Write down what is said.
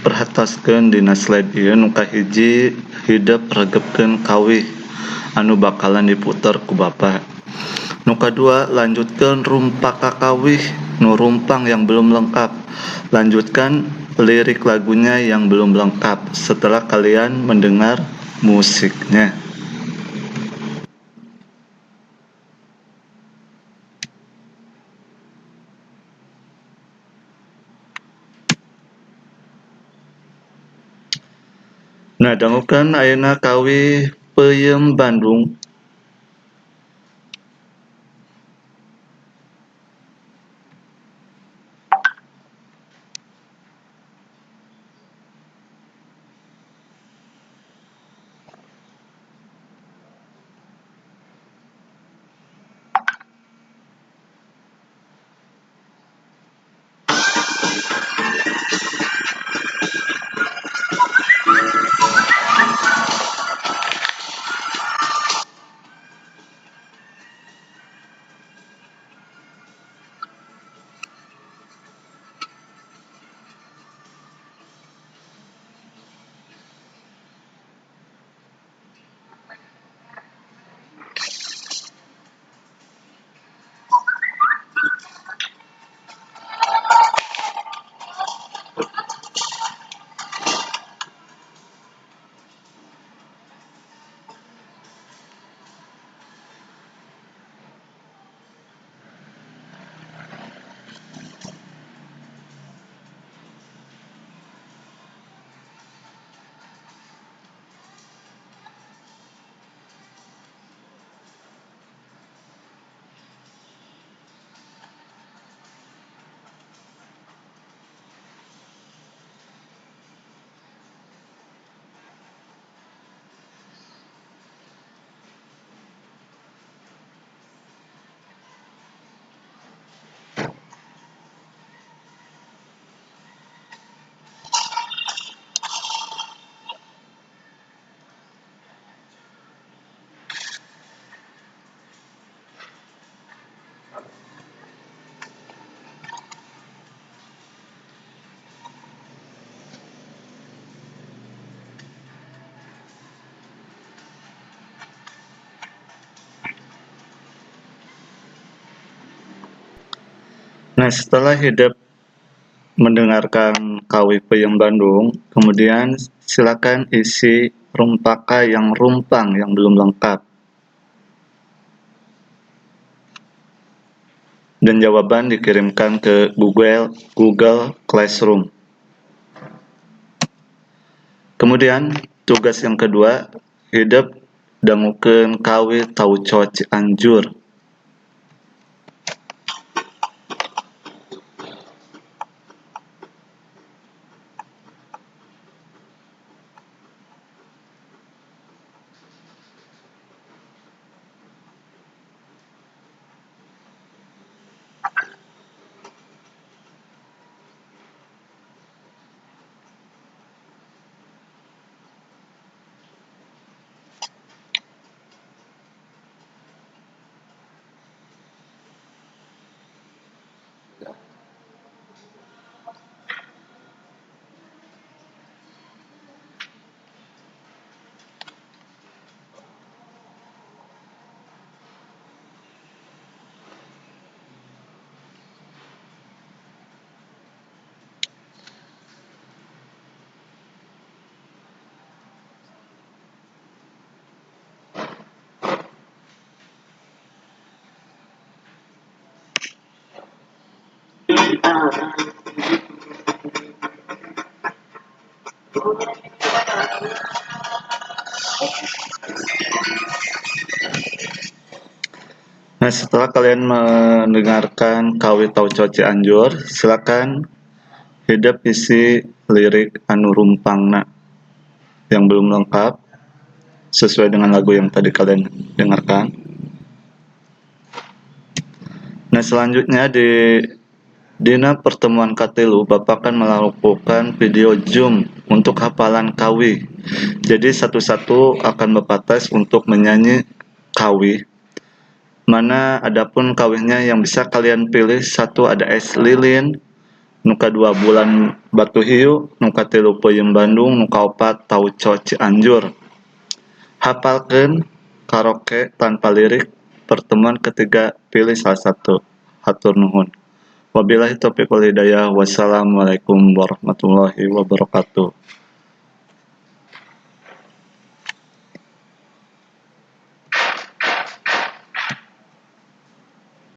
Perhatikan dina slide ieu nu kahiji hideup regepkeun kawih anu bakalan diputer ku Bapa. Nu kadua lanjutkeun rumpaka kawih nu rumpang yang belum lengkap. Lanjutkan lirik lagunya yang belum lengkap setelah kalian mendengar musiknya. Nah, dangukeun ayeuna kawih Peuyeum Bandung. Nah, setelah hidup mendengarkan kawih Peuyeum Bandung, kemudian silakan isi rumpaka yang rumpang yang belum lengkap. Dan jawaban dikirimkan ke Google Classroom. Kemudian tugas yang kedua, hidup dangukeun kawih Tauco Cianjur. Nah, setelah kalian mendengarkan kawih Tauco Cianjur, silakan hidup isi lirik anu rumpangna yang belum lengkap sesuai dengan lagu yang tadi kalian dengarkan. Nah, selanjutnya dina pertemuan katilu Bapak akan melakukan video Zoom untuk hafalan kawih. Jadi satu-satu akan Bapak tes untuk menyanyi kawih. Mana adapun kawihnya yang bisa kalian pilih, satu ada es lilin, Nu kadua Bulan Batu Hiu, nu katilu Peuyeum Bandung, nu kaopat Tauco Cianjur. Hafalkeun karaoke tanpa lirik. Pertemuan ketiga pilih salah satu. Hatur nuhun. Wabillahi taufiq wal hidayah. Wassalamualaikum warahmatullahi wabarakatuh.